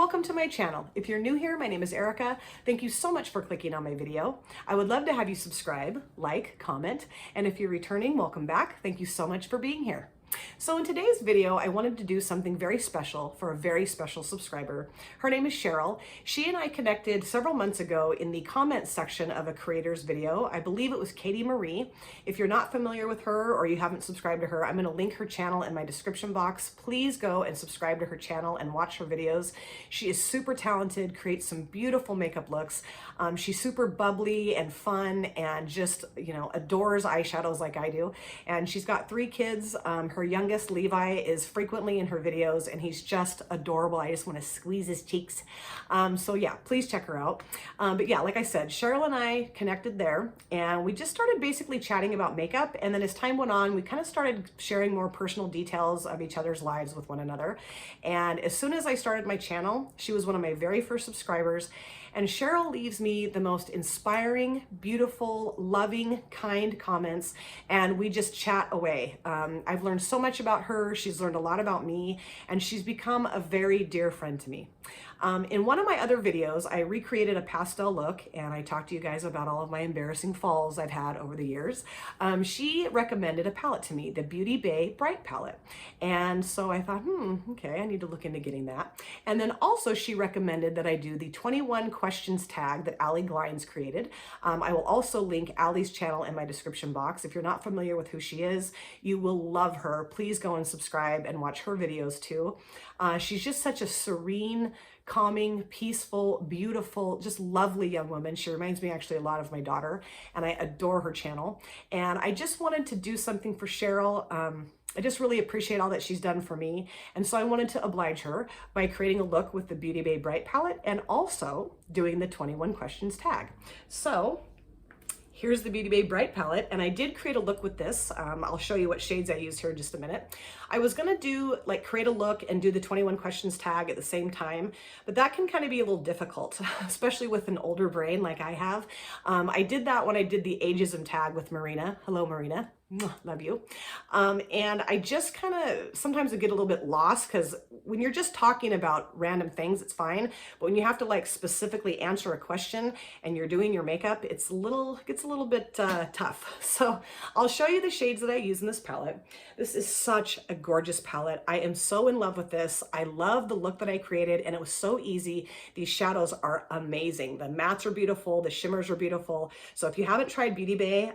welcome to my channel. If you're new here, my name is Erica. Thank you so much for clicking on my video. I would love to have you subscribe, like, comment, and if you're returning, welcome back. Thank you so much for being here. So in today's video, I wanted to do something very special for a very special subscriber. Her name is Cheryl. She and I connected several months ago in the comments section of a creator's video. I believe it was Katie Marie. If you're not familiar with her or you haven't subscribed to her, I'm going to link her channel in my description box. Please go and subscribe to her channel and watch her videos. She is super talented, creates some beautiful makeup looks. She's super bubbly and fun and just, adores eyeshadows like I do. And she's got 3 kids. Her youngest, Levi, is frequently in her videos and he's just adorable. I just want to squeeze his cheeks. So yeah, please check her out. But yeah, like I said, Cheryl and I connected there and we just started basically chatting about makeup. And then as time went on, we kind of started sharing more personal details of each other's lives with one another. And as soon as I started my channel, she was one of my very first subscribers. And Cheryl leaves me the most inspiring, beautiful, loving, kind comments, and we just chat away. I've learned so much about her. She's learned a lot about me, and she's become a very dear friend to me. In one of my other videos, I recreated a pastel look, and I talked to you guys about all of my embarrassing falls I've had over the years. She recommended a palette to me, the Beauty Bay Bright palette. And so I thought, okay, I need to look into getting that. And then also she recommended that I do the 21 questions tag that Allie Glines created. I will also link Allie's channel in my description box. If you're not familiar with who she is, you will love her. Please go and subscribe and watch her videos too. She's just such a serene, calming, peaceful, beautiful, just lovely young woman. She reminds me actually a lot of my daughter, and I adore her channel. And I just wanted to do something for Cheryl. I just really appreciate all that she's done for me. And so I wanted to oblige her by creating a look with the Beauty Bay Bright palette and also doing the 21 questions tag. So here's the Beauty Bay Bright palette, and I did create a look with this. I'll show you what shades I used here in just a minute. I was gonna create a look and do the 21 questions tag at the same time, but that can kind of be a little difficult, especially with an older brain like I have. I did that when I did the ageism tag with Marina. Hello, Marina. Love you. And I just kind of sometimes I get a little bit lost because when you're just talking about random things, it's fine. But when you have to specifically answer a question and you're doing your makeup, gets a little bit tough. So I'll show you the shades that I use in this palette. This is such a gorgeous palette. I am so in love with this. I love the look that I created and it was so easy. These shadows are amazing. The mattes are beautiful. The shimmers are beautiful. So if you haven't tried Beauty Bay,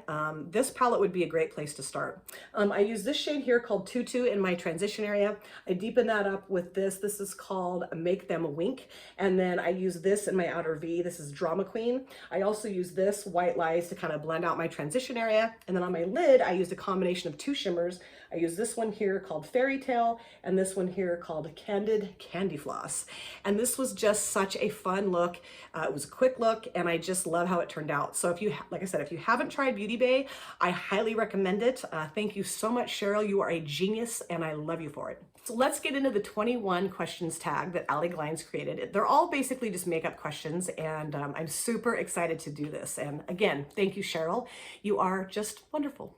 this palette would be a great place to start. I use this shade here called Tutu in my transition area. I deepen that up with this. This is called Make Them Wink. And then I use this in my outer V. This is Drama Queen. I also use this White Lies to kind of blend out my transition area. And then on my lid, I used a combination of 2 shimmers. I use this one here called Fairy Tale and this one here called Candid Candy Floss. And this was just such a fun look. It was a quick look and I just love how it turned out. So if you, like I said, if you haven't tried Beauty Bay, I highly recommend it. Thank you so much, Cheryl. You are a genius and I love you for it. So let's get into the 21 questions tag that Allie Glines created. They're all basically just makeup questions and I'm super excited to do this. And again, thank you, Cheryl. You are just wonderful.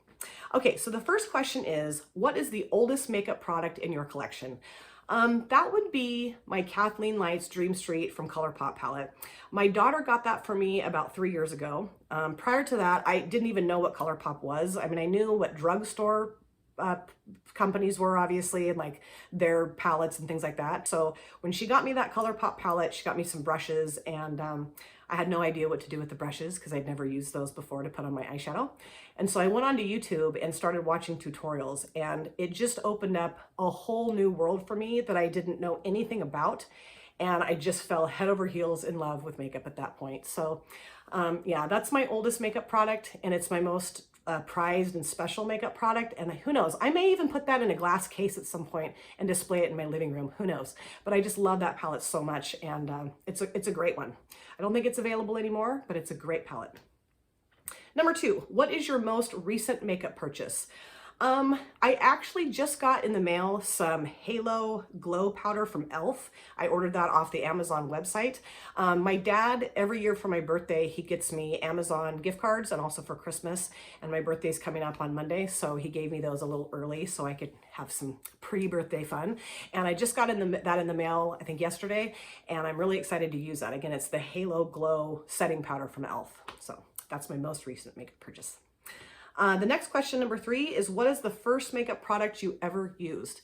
Okay, so the first question is, what is the oldest makeup product in your collection? That would be my Kathleen Lights Dream Street from ColourPop palette. My daughter got that for me about 3 years ago. Prior to that, I didn't even know what ColourPop was. I mean, I knew what drugstore companies were obviously and their palettes and things like that. So when she got me that ColourPop palette, she got me some brushes and I had no idea what to do with the brushes because I'd never used those before to put on my eyeshadow. And so I went onto YouTube and started watching tutorials and it just opened up a whole new world for me that I didn't know anything about. And I just fell head over heels in love with makeup at that point. So yeah, that's my oldest makeup product and it's my most prized and special makeup product. And who knows, I may even put that in a glass case at some point and display it in my living room. Who knows? But I just love that palette so much and it's a great one. I don't think it's available anymore, but it's a great palette. Number 2, what is your most recent makeup purchase? I actually just got in the mail some Halo Glow Powder from e.l.f. I ordered that off the Amazon website. My dad, every year for my birthday, he gets me Amazon gift cards and also for Christmas. And my birthday's coming up on Monday, so he gave me those a little early so I could have some pre-birthday fun. And I just got that in the mail, I think yesterday, and I'm really excited to use that. Again, it's the Halo Glow Setting Powder from e.l.f. So that's my most recent makeup purchase. The next question, number 3, is what is the first makeup product you ever used?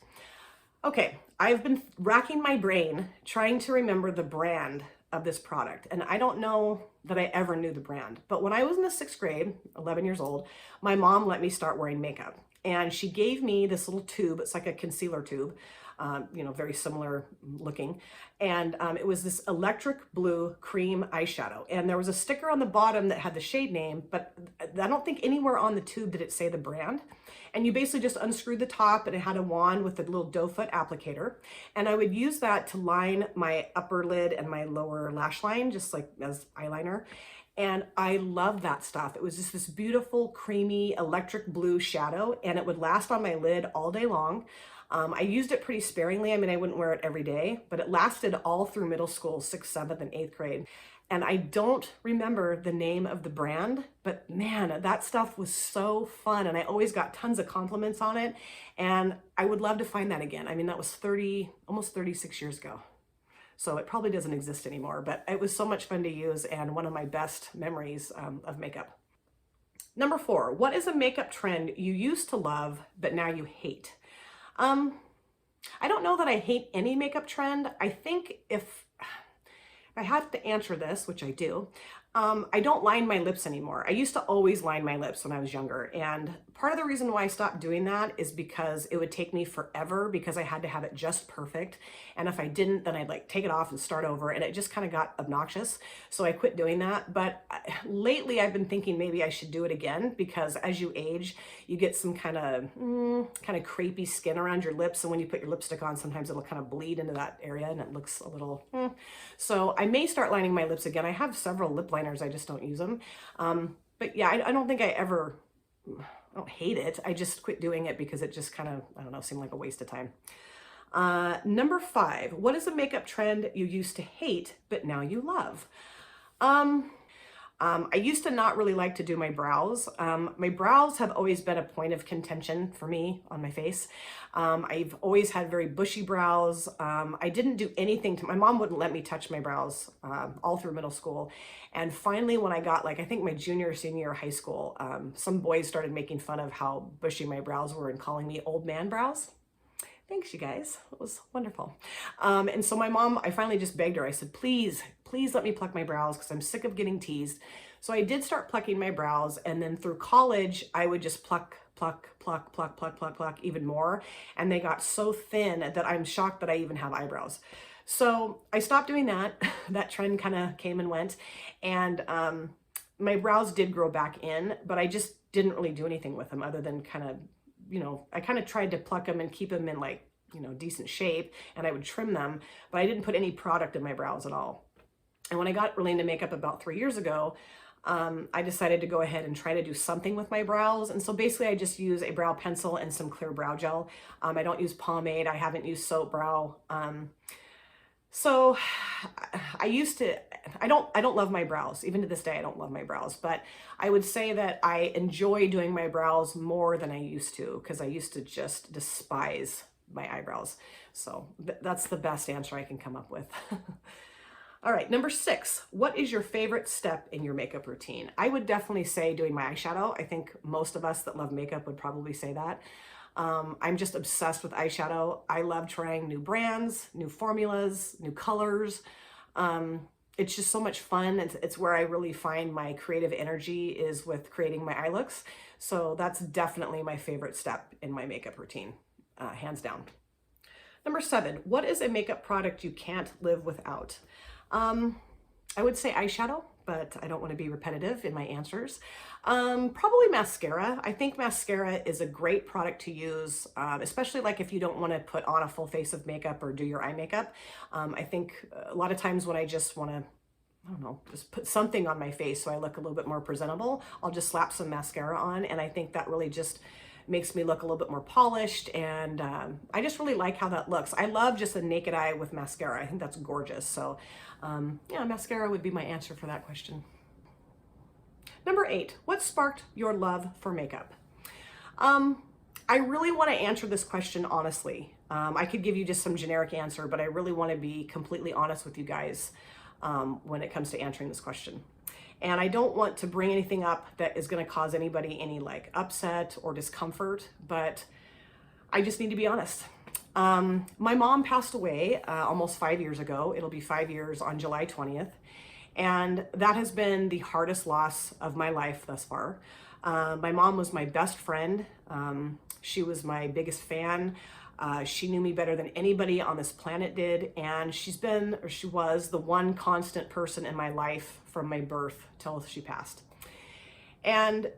Okay, I've been racking my brain trying to remember the brand of this product, and I don't know that I ever knew the brand. But when I was in the 6th grade, 11 years old, my mom let me start wearing makeup, and she gave me this little tube. It's like a concealer tube, very similar looking. And it was this electric blue cream eyeshadow. And there was a sticker on the bottom that had the shade name, but I don't think anywhere on the tube did it say the brand. And you basically just unscrewed the top, and it had a wand with a little doe foot applicator. And I would use that to line my upper lid and my lower lash line, just like as eyeliner. And I loved that stuff. It was just this beautiful, creamy, electric blue shadow, and it would last on my lid all day long. I used it pretty sparingly. I mean, I wouldn't wear it every day, but it lasted all through middle school, 6th, 7th, and 8th grade. And I don't remember the name of the brand, but man, that stuff was so fun. And I always got tons of compliments on it. And I would love to find that again. I mean, that was almost 36 years ago. So it probably doesn't exist anymore, but it was so much fun to use and one of my best memories of makeup. Number 4, what is a makeup trend you used to love, but now you hate? I don't know that I hate any makeup trend. I think if I have to answer this, which I do, I don't line my lips anymore. I used to always line my lips when I was younger. And part of the reason why I stopped doing that is because it would take me forever because I had to have it just perfect. And if I didn't, then I'd like take it off and start over. And it just kind of got obnoxious. So I quit doing that. But lately I've been thinking maybe I should do it again because as you age, you get some kind of crepey skin around your lips. And when you put your lipstick on, sometimes it'll kind of bleed into that area and it looks a little, So I may start lining my lips again. I have several lip liners. I just don't use them. But yeah, I don't think I don't hate it. I just quit doing it because it just kind of, I don't know, seemed like a waste of time. Number 5, what is a makeup trend you used to hate, but now you love? I used to not really like to do my brows. My brows have always been a point of contention for me on my face. I've always had very bushy brows. I didn't do anything my mom wouldn't let me touch my brows all through middle school. And finally, when I got I think my junior or senior year of high school, some boys started making fun of how bushy my brows were and calling me old man brows. Thanks, you guys. It was wonderful. And so my mom, I finally just begged her. I said, please let me pluck my brows because I'm sick of getting teased. So I did start plucking my brows. And then through college, I would just pluck even more. And they got so thin that I'm shocked that I even have eyebrows. So I stopped doing that. That trend kind of came and went. And my brows did grow back in, but I just didn't really do anything with them other than I kind of tried to pluck them and keep them in decent shape, and I would trim them, but I didn't put any product in my brows at all. And when I got really into makeup about 3 years ago, I decided to go ahead and try to do something with my brows. And so basically I just use a brow pencil and some clear brow gel. I don't use pomade. I haven't used soap brow. So I don't love my brows. Even to this day, I don't love my brows, but I would say that I enjoy doing my brows more than I used to because I used to just despise my eyebrows. So that's the best answer I can come up with. All right, number 6, what is your favorite step in your makeup routine? I would definitely say doing my eyeshadow. I think most of us that love makeup would probably say that. I'm just obsessed with eyeshadow. I love trying new brands, new formulas, new colors. It's just so much fun. It's where I really find my creative energy is with creating my eye looks. So that's definitely my favorite step in my makeup routine, hands down. Number 7, what is a makeup product you can't live without? I would say eyeshadow, but I don't want to be repetitive in my answers. Probably mascara. I think mascara is a great product to use, especially if you don't want to put on a full face of makeup or do your eye makeup. I think a lot of times when I just want to, just put something on my face so I look a little bit more presentable, I'll just slap some mascara on, and I think that really just makes me look a little bit more polished, and I just really like how that looks. I love just a naked eye with mascara. I think that's gorgeous. So yeah, mascara would be my answer for that question. Number 8, what sparked your love for makeup? I really want to answer this question honestly. I could give you just some generic answer, but I really want to be completely honest with you guys when it comes to answering this question. And I don't want to bring anything up that is going to cause anybody any like upset or discomfort, but I just need to be honest. My mom passed away almost 5 years ago. It'll be 5 years on July 20th. And that has been the hardest loss of my life thus far. My mom was my best friend. She was my biggest fan. She knew me better than anybody on this planet did, and she was the one constant person in my life from my birth till she passed. And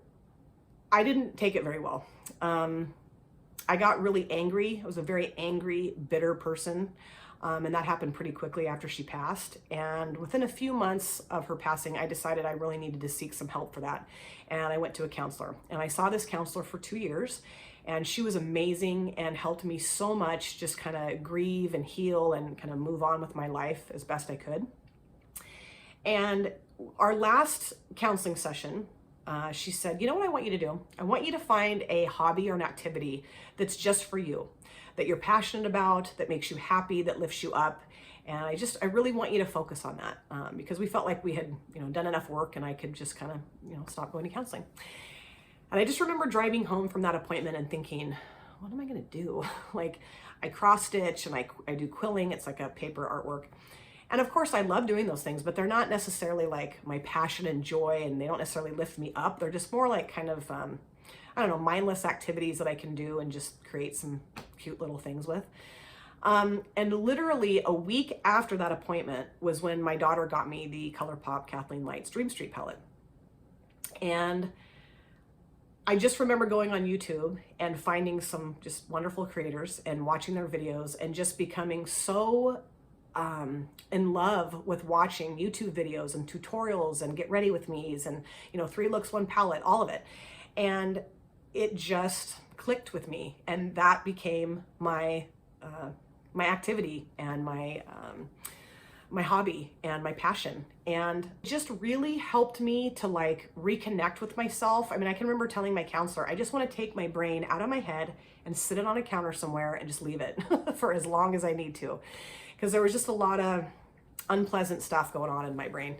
I didn't take it very well. I got really angry. I was a very angry, bitter person, and that happened pretty quickly after she passed. And within a few months of her passing, I decided I really needed to seek some help for that. And I went to a counselor, and I saw this counselor for 2 years. And she was amazing and helped me so much just kind of grieve and heal and kind of move on with my life as best I could. And our last counseling session, she said, you know what I want you to do? I want you to find a hobby or an activity that's just for you, that you're passionate about, that makes you happy, that lifts you up. And I really want you to focus on that because we felt like we had, done enough work and I could just kind of, stop going to counseling. And I just remember driving home from that appointment and thinking, what am I going to do? Like, I cross stitch and I do quilling. It's like a paper artwork. And of course I love doing those things, but they're not necessarily like my passion and joy, and they don't necessarily lift me up. They're just more like kind of, I don't know, mindless activities that I can do and just create some cute little things with. And literally a week after that appointment was when my daughter got me the ColourPop Kathleen Lights Dream Street palette. And I just remember going on YouTube and finding some just wonderful creators and watching their videos and just becoming so in love with watching YouTube videos and tutorials and get ready with me's and, 3 looks, 1 palette, all of it. And it just clicked with me. And that became my activity and my hobby and my passion, and just really helped me to like reconnect with myself. I mean, I can remember telling my counselor, I just want to take my brain out of my head and sit it on a counter somewhere and just leave it for as long as I need to, because there was just a lot of unpleasant stuff going on in my brain.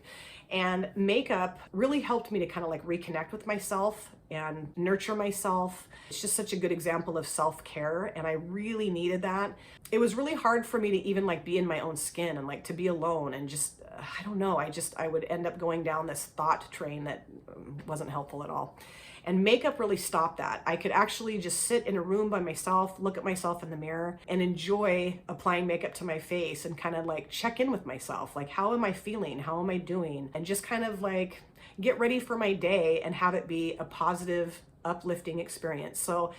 And makeup really helped me to kind of like reconnect with myself and nurture myself. It's just such a good example of self-care, and I really needed that. It was really hard for me to even like be in my own skin and like to be alone and just, I don't know, I would end up going down this thought train that wasn't helpful at all. And makeup really stopped that. I could actually just sit in a room by myself, look at myself in the mirror, and enjoy applying makeup to my face and kind of like check in with myself. Like, how am I feeling? How am I doing? And just kind of like get ready for my day and have it be a positive, uplifting experience. So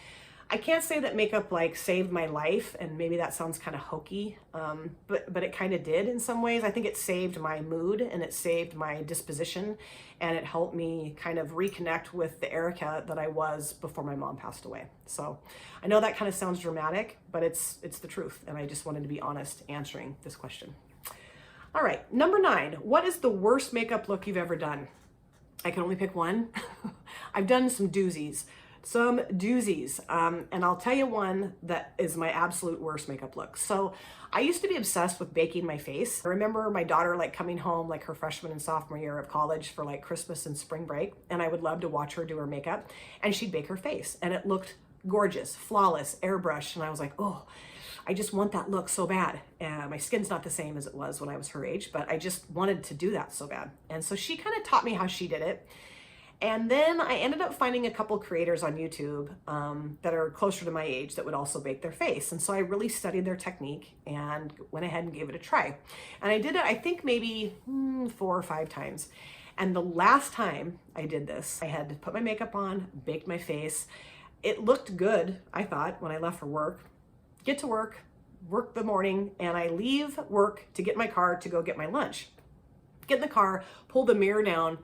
I can't say that makeup like saved my life, and maybe that sounds kind of hokey, but it kind of did in some ways. I think it saved my mood and it saved my disposition, and it helped me kind of reconnect with the Erica that I was before my mom passed away. So I know that kind of sounds dramatic, but it's the truth, and I just wanted to be honest answering this question. All right, number 9, what is the worst makeup look you've ever done? I can only pick one. I've done some doozies. And I'll tell you one that is my absolute worst makeup look. So I used to be obsessed with baking my face. I remember my daughter like coming home like her freshman and sophomore year of college for like Christmas and spring break, and I would love to watch her do her makeup, and she'd bake her face and it looked gorgeous, flawless, airbrush, and I was like, oh, I just want that look so bad. My skin's not the same as it was when I was her age, but I just wanted to do that so bad. And so she kind of taught me how she did it. And then I ended up finding a couple creators on YouTube that are closer to my age that would also bake their face. And so I really studied their technique and went ahead and gave it a try. And I did it, I think maybe 4 or 5 times. And the last time I did this, I had to put my makeup on, baked my face. It looked good, I thought, when I left for work. Get to work the morning, and I leave work to get in my car to go get my lunch. Get in the car, pull the mirror down,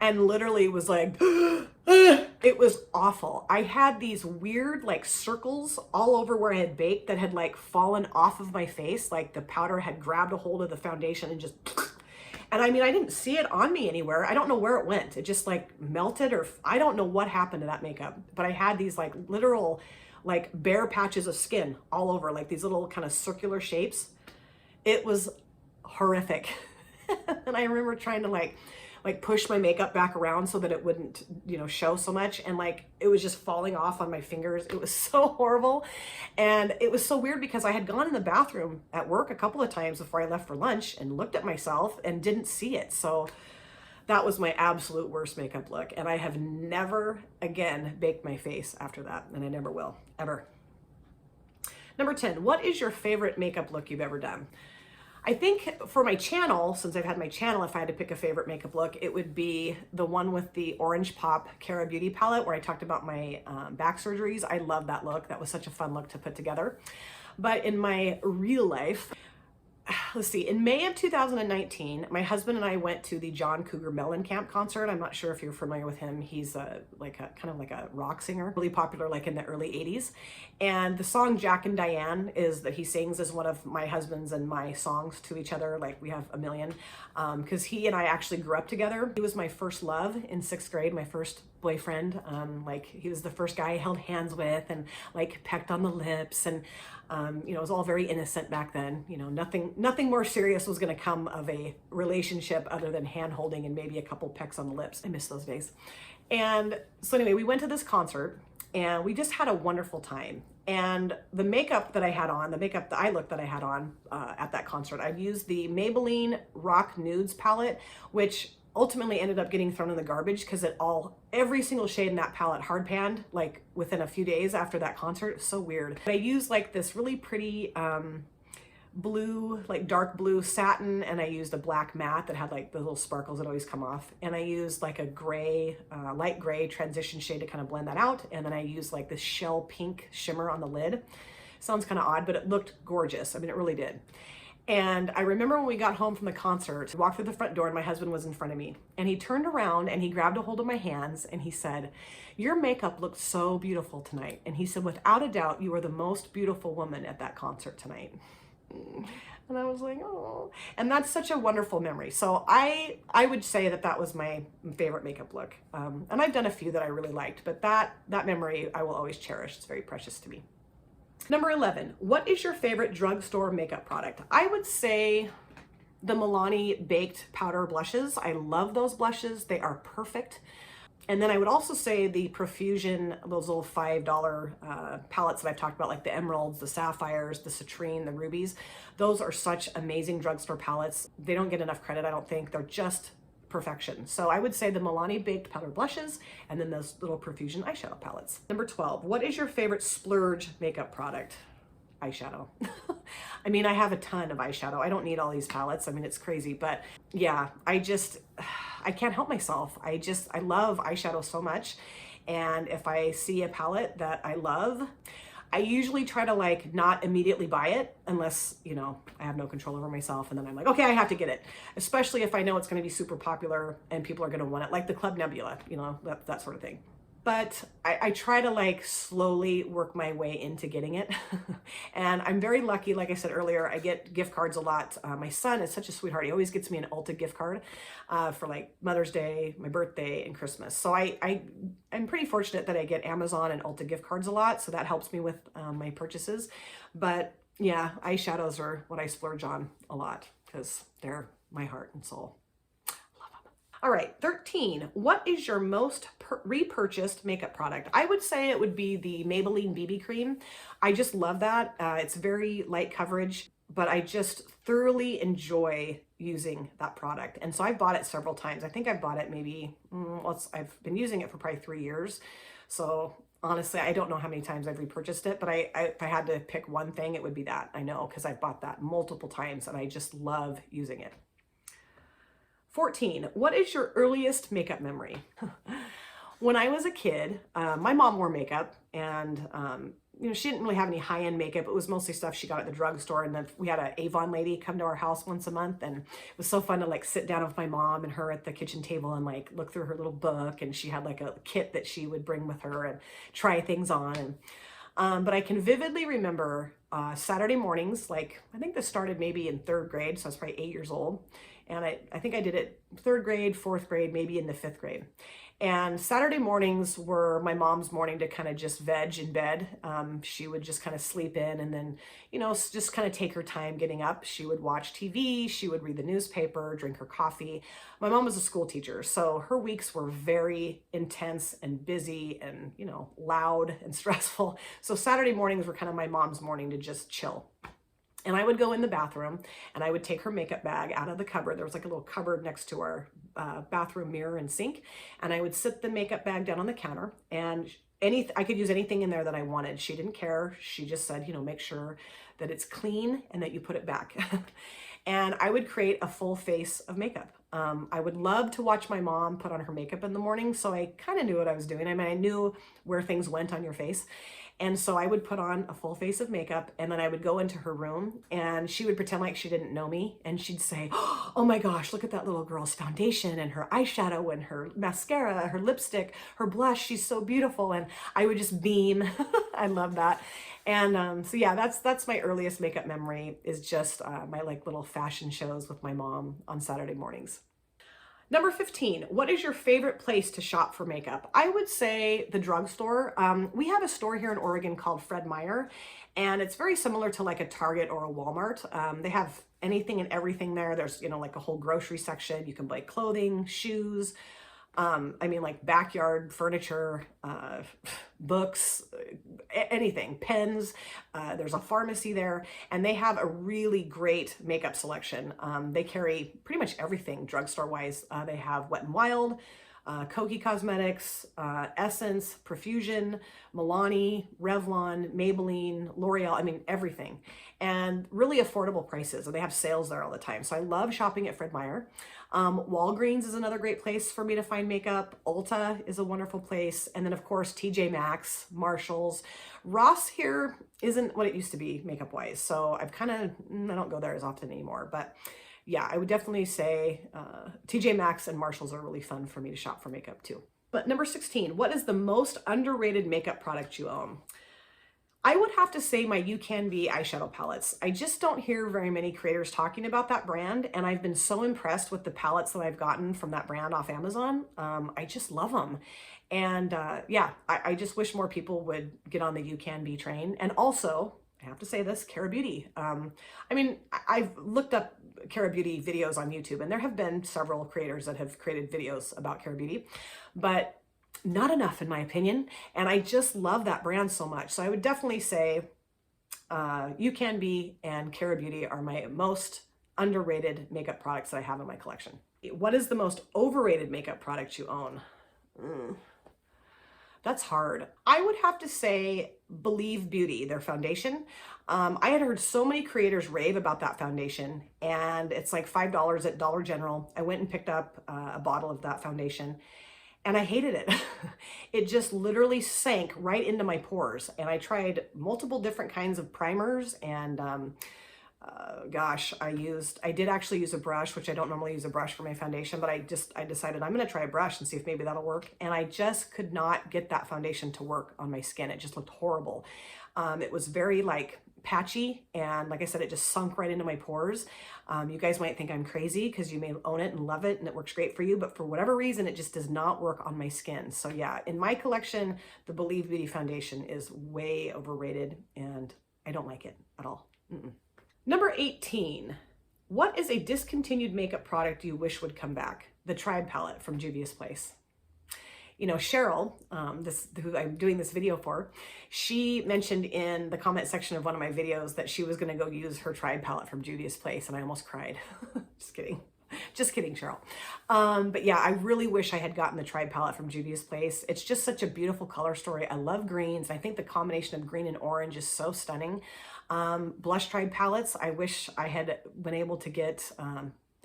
and literally was like, it was awful. I had these weird like circles all over where I had baked that had like fallen off of my face. Like the powder had grabbed a hold of the foundation and just, and I mean, I didn't see it on me anywhere. I don't know where it went. It just like melted, or I don't know what happened to that makeup, but I had these like literal like bare patches of skin all over, like these little kind of circular shapes. It was horrific. And I remember trying to like push my makeup back around so that it wouldn't, you know, show so much. And like, it was just falling off on my fingers. It was so horrible. And it was so weird because I had gone in the bathroom at work a couple of times before I left for lunch and looked at myself and didn't see it. So that was my absolute worst makeup look. And I have never again baked my face after that. And I never will, ever. Number 10, what is your favorite makeup look you've ever done? I think for my channel, since I've had my channel, if I had to pick a favorite makeup look, it would be the one with the Orange Pop Cara Beauty palette where I talked about my back surgeries. I love that look. That was such a fun look to put together. But in my real life, let's see, in May of 2019, my husband and I went to the John Cougar Mellencamp concert. I'm not sure if you're familiar with him. He's kind of like a rock singer, really popular like in the early 80s. And the song Jack and Diane that he sings is one of my husband's and my songs to each other. Like we have a million, because he and I actually grew up together. He was my first love in 6th grade, my first boyfriend. Like he was the first guy I held hands with and like pecked on the lips, and you know, it was all very innocent back then. You know, nothing more serious was going to come of a relationship other than hand holding and maybe a couple pecks on the lips. I miss those days. And so anyway, we went to this concert and we just had a wonderful time. And the makeup that I had on, the eye look that I had on at that concert, I used the Maybelline Rock Nudes palette, which ultimately ended up getting thrown in the garbage because every single shade in that palette hard panned like within a few days after that concert. It was so weird. I used like this really pretty blue, like dark blue satin, and I used a black matte that had like the little sparkles that always come off, and I used like a gray, light gray transition shade to kind of blend that out, and then I used like this shell pink shimmer on the lid. Sounds kind of odd, but it looked gorgeous. I mean, it really did. And I remember when we got home from the concert, I walked through the front door and my husband was in front of me, and he turned around and he grabbed a hold of my hands and he said, "Your makeup looked so beautiful tonight." And he said, "Without a doubt, you were the most beautiful woman at that concert tonight." And I was like, oh, and that's such a wonderful memory. So I would say that was my favorite makeup look. And I've done a few that I really liked, but that memory I will always cherish. It's very precious to me. Number 11, what is your favorite drugstore makeup product? I would say the Milani Baked Powder Blushes. I love those blushes. They are perfect. And then I would also say the Profusion, those little $5 palettes that I've talked about, like the emeralds, the sapphires, the citrine, the rubies. Those are such amazing drugstore palettes. They don't get enough credit, I don't think. They're just perfection. So I would say the Milani Baked Powder Blushes and then those little Profusion eyeshadow palettes. Number 12, what is your favorite splurge makeup product? Eyeshadow. I mean, I have a ton of eyeshadow. I don't need all these palettes. I mean, it's crazy, but yeah, I can't help myself. I love eyeshadow so much. And if I see a palette that I love, I usually try to like not immediately buy it unless, you know, I have no control over myself. And then I'm like, okay, I have to get it. Especially if I know it's going to be super popular and people are going to want it, like the Club Nebula, you know, that sort of thing. But I try to like slowly work my way into getting it. And I'm very lucky. Like I said earlier, I get gift cards a lot. My son is such a sweetheart. He always gets me an Ulta gift card for like Mother's Day, my birthday, and Christmas. So I'm pretty fortunate that I get Amazon and Ulta gift cards a lot. So that helps me with my purchases. But yeah, eyeshadows are what I splurge on a lot because they're my heart and soul. All right, 13, what is your most repurchased makeup product? I would say it would be the Maybelline BB cream. I just love that. It's very light coverage, but I just thoroughly enjoy using that product. And so I've bought it several times. I think I've bought it maybe, I've been using it for probably 3 years. So honestly, I don't know how many times I've repurchased it, but if I had to pick one thing, it would be that. I know, because I've bought that multiple times and I just love using it. 14, what is your earliest makeup memory? When I was a kid, my mom wore makeup, and she didn't really have any high-end makeup. It was mostly stuff she got at the drugstore. And then we had an Avon lady come to our house once a month, and it was so fun to like sit down with my mom and her at the kitchen table and like look through her little book. And she had like a kit that she would bring with her and try things on. And but I can vividly remember Saturday mornings, like I think this started maybe in 3rd grade, so I was probably 8 years old. And I think I did it 3rd grade, 4th grade, maybe in the 5th grade. And Saturday mornings were my mom's morning to kind of just veg in bed. She would just kind of sleep in and then, just kind of take her time getting up. She would watch TV, she would read the newspaper, drink her coffee. My mom was a school teacher, so her weeks were very intense and busy and, loud and stressful. So Saturday mornings were kind of my mom's morning to just chill. And I would go in the bathroom and I would take her makeup bag out of the cupboard. There was like a little cupboard next to our bathroom mirror and sink. And I would sit the makeup bag down on the counter, and I could use anything in there that I wanted. She didn't care. She just said, make sure that it's clean and that you put it back. And I would create a full face of makeup. I would love to watch my mom put on her makeup in the morning, so I kind of knew what I was doing. I mean, I knew where things went on your face. And so I would put on a full face of makeup, and then I would go into her room, and she would pretend like she didn't know me. And she'd say, oh my gosh, look at that little girl's foundation and her eyeshadow and her mascara, her lipstick, her blush. She's so beautiful. And I would just beam. I love that. And so yeah, that's my earliest makeup memory, is just my like little fashion shows with my mom on Saturday mornings. Number 15, what is your favorite place to shop for makeup? I would say the drugstore. We have a store here in Oregon called Fred Meyer, and it's very similar to like a Target or a Walmart. They have anything and everything there. There's, like a whole grocery section. You can buy clothing, shoes, like backyard furniture, books, anything, pens. There's a pharmacy there, and they have a really great makeup selection. They carry pretty much everything drugstore wise. They have Wet n Wild, Kokie Cosmetics, Essence, Profusion, Milani, Revlon, Maybelline, L'Oreal, everything. And really affordable prices, and they have sales there all the time. So I love shopping at Fred Meyer. Walgreens is another great place for me to find makeup. Ulta is a wonderful place. And then of course, TJ Maxx, Marshalls. Ross here isn't what it used to be makeup wise. So I don't go there as often anymore, but yeah, I would definitely say TJ Maxx and Marshalls are really fun for me to shop for makeup too. But number 16, what is the most underrated makeup product you own? I would have to say my You Can Be eyeshadow palettes. I just don't hear very many creators talking about that brand, and I've been so impressed with the palettes that I've gotten from that brand off Amazon. I just love them. And yeah, I just wish more people would get on the You Can Be train. And also, I have to say this, Cara Beauty. I've looked up Cara Beauty videos on YouTube, and there have been several creators that have created videos about Cara Beauty, but not enough in my opinion. And I just love that brand so much. So I would definitely say You Can Be and Cara Beauty are my most underrated makeup products that I have in my collection. What is the most overrated makeup product you own? That's hard. I would have to say Believe Beauty, their foundation. I had heard so many creators rave about that foundation, and it's like $5 at Dollar General. I went and picked up a bottle of that foundation, and I hated it. It just literally sank right into my pores. And I tried multiple different kinds of primers, and gosh, I did actually use a brush, which I don't normally use a brush for my foundation, but I decided I'm gonna try a brush and see if maybe that'll work. And I just could not get that foundation to work on my skin. It just looked horrible. It was very like patchy, and like I said, it just sunk right into my pores. You guys might think I'm crazy because you may own it and love it and it works great for you, but for whatever reason, it just does not work on my skin. So yeah, in my collection, the Believe Beauty foundation is way overrated, and I don't like it at all. Number 18, what is a discontinued makeup product you wish would come back? The Tribe palette from Juvia's Place. Cheryl, who I'm doing this video for, she mentioned in the comment section of one of my videos that she was going to go use her Tribe palette from Juvia's Place, and I almost cried. Just kidding. Just kidding, Cheryl. But yeah, I really wish I had gotten the Tribe palette from Juvia's Place. It's just such a beautiful color story. I love greens. I think the combination of green and orange is so stunning. Blush Tribe palettes, I wish I had been able to get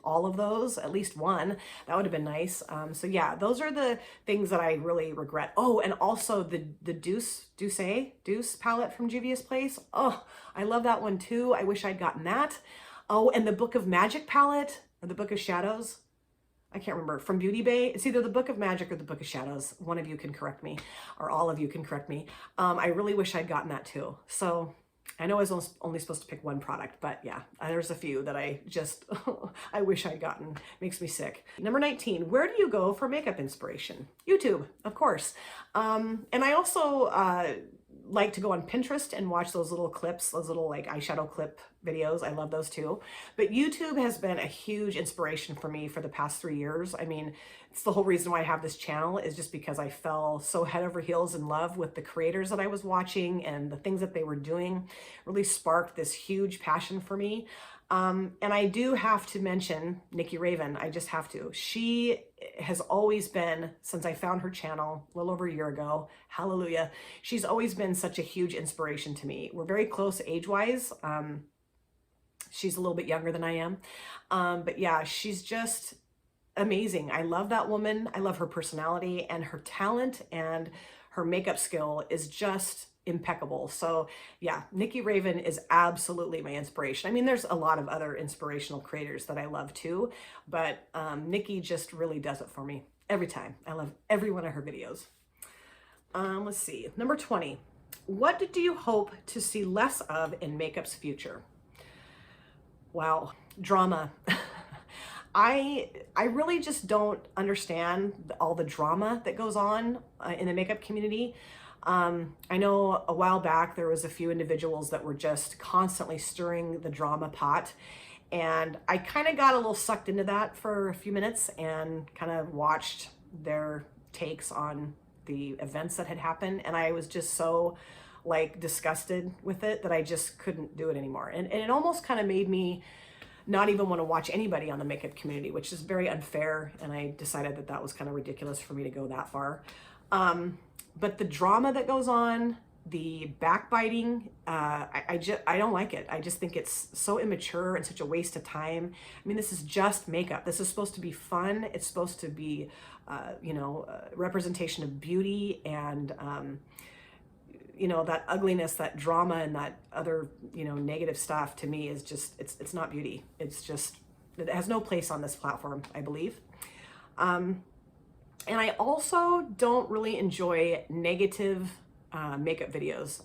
all of those, at least one. That would have been nice. So yeah, those are the things that I really regret. Oh, and also the Deuce palette from Juvia's Place. Oh, I love that one too. I wish I'd gotten that. Oh, and the Book of Magic palette, or the Book of Shadows. I can't remember, from Beauty Bay. It's either the Book of Magic or the Book of Shadows. One of you can correct me, or all of you can correct me. I really wish I'd gotten that too. So I know I was only supposed to pick one product, but yeah, there's a few that I just, I wish I'd gotten. Makes me sick. Number 19, where do you go for makeup inspiration? YouTube, of course. And I also like to go on Pinterest and watch those little clips, those little like eyeshadow clip videos. I love those too. But YouTube has been a huge inspiration for me for the past 3 years. I mean, it's the whole reason why I have this channel, is just because I fell so head over heels in love with the creators that I was watching, and the things that they were doing really sparked this huge passion for me. And I do have to mention Nikki Raven. I just have to. She has always been, since I found her channel a little over a year ago, hallelujah, she's always been such a huge inspiration to me. We're very close age-wise. She's a little bit younger than I am. But yeah, she's just amazing. I love that woman. I love her personality, and her talent and her makeup skill is just impeccable. So yeah, Nikki Raven is absolutely my inspiration. I mean, there's a lot of other inspirational creators that I love too, but Nikki just really does it for me every time. I love every one of her videos. Let's see, number 20. What do you hope to see less of in makeup's future? Wow, drama. I really just don't understand all the drama that goes on in the makeup community. I know a while back there was a few individuals that were just constantly stirring the drama pot, and I kind of got a little sucked into that for a few minutes and kind of watched their takes on the events that had happened, and I was just so like disgusted with it that I just couldn't do it anymore. And it almost kind of made me not even want to watch anybody on the makeup community, which is very unfair, and I decided that that was kind of ridiculous for me to go that far. But the drama that goes on, the backbiting, I don't like it. I just think it's so immature and such a waste of time. I mean, this is just makeup. This is supposed to be fun. It's supposed to be, you know, representation of beauty, and, you know, that ugliness, that drama, and that other, you know, negative stuff to me is just, it's not beauty. It's just, it has no place on this platform, I believe. And I also don't really enjoy negative makeup videos.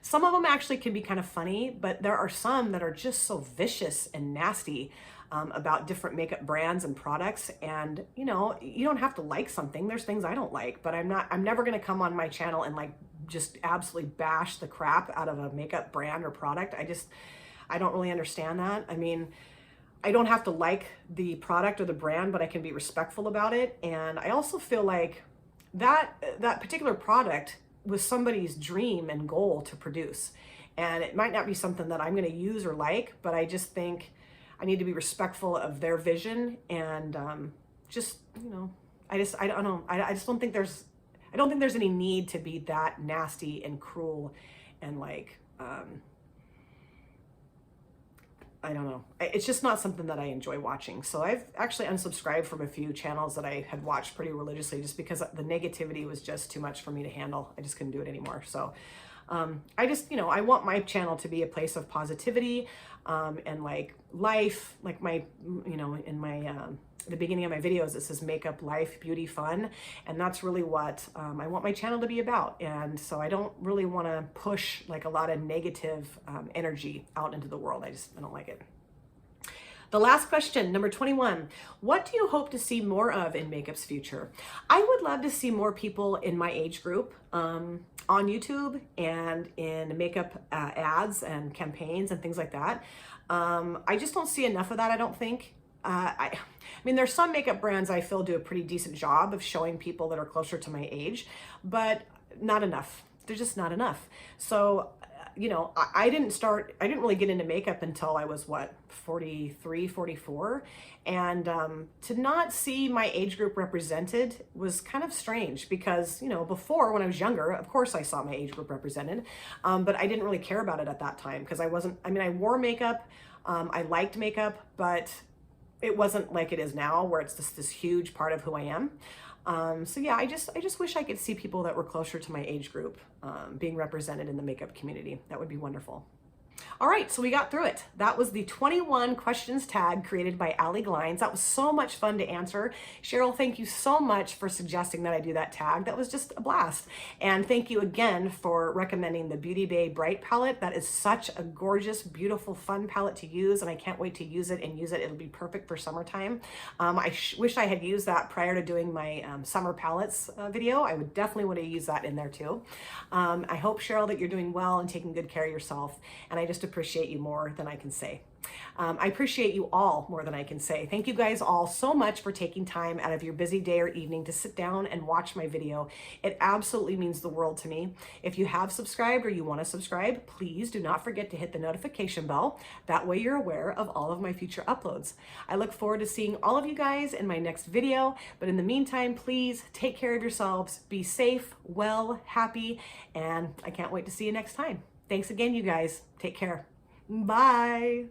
Some of them actually can be kind of funny, but there are some that are just so vicious and nasty about different makeup brands and products. And, you know, you don't have to like something. There's things I don't like, but I'm never going to come on my channel and like just absolutely bash the crap out of a makeup brand or product. I don't really understand that. I mean, I don't have to like the product or the brand, but I can be respectful about it. And I also feel like that particular product was somebody's dream and goal to produce. And it might not be something that I'm going to use or like, but I just think I need to be respectful of their vision. And just, you know, I don't know. I just don't think there's any need to be that nasty and cruel and like, I don't know. It's just not something that I enjoy watching. So I've actually unsubscribed from a few channels that I had watched pretty religiously, just because the negativity was just too much for me to handle. I just couldn't do it anymore. So I just, you know, I want my channel to be a place of positivity and like life, like my, you know, in my, the beginning of my videos, it says makeup, life, beauty, fun. And that's really what I want my channel to be about. And so I don't really want to push like a lot of negative energy out into the world. I don't like it. The last question, number 21, what do you hope to see more of in makeup's future? I would love to see more people in my age group on YouTube and in makeup ads and campaigns and things like that. I just don't see enough of that, I don't think. I mean, there's some makeup brands I feel do a pretty decent job of showing people that are closer to my age, but not enough. They're just not enough. So, you know, I didn't really get into makeup until I was, what, 43, 44. And to not see my age group represented was kind of strange because, you know, before when I was younger, of course I saw my age group represented, but I didn't really care about it at that time because I wore makeup, I liked makeup, but it wasn't like it is now, where it's just this huge part of who I am. So yeah, I just wish I could see people that were closer to my age group being represented in the makeup community. That would be wonderful. All right, so we got through it. That was the 21 questions tag created by Allie Glines. That was so much fun to answer. Cheryl, thank you so much for suggesting that I do that tag. That was just a blast. And thank you again for recommending the Beauty Bay Bright palette. That is such a gorgeous, beautiful, fun palette to use, and I can't wait to use it and use it. It'll be perfect for summertime. I wish I had used that prior to doing my summer palettes video. I would definitely want to use that in there too. I hope, Cheryl, that you're doing well and taking good care of yourself. And I just appreciate you more than I can say. I appreciate you all more than I can say. Thank you guys all so much for taking time out of your busy day or evening to sit down and watch my video. It absolutely means the world to me. If you have subscribed or you want to subscribe, please do not forget to hit the notification bell. That way you're aware of all of my future uploads. I look forward to seeing all of you guys in my next video. But in the meantime, please take care of yourselves. Be safe, well, happy, and I can't wait to see you next time. Thanks again, you guys. Take care. Bye.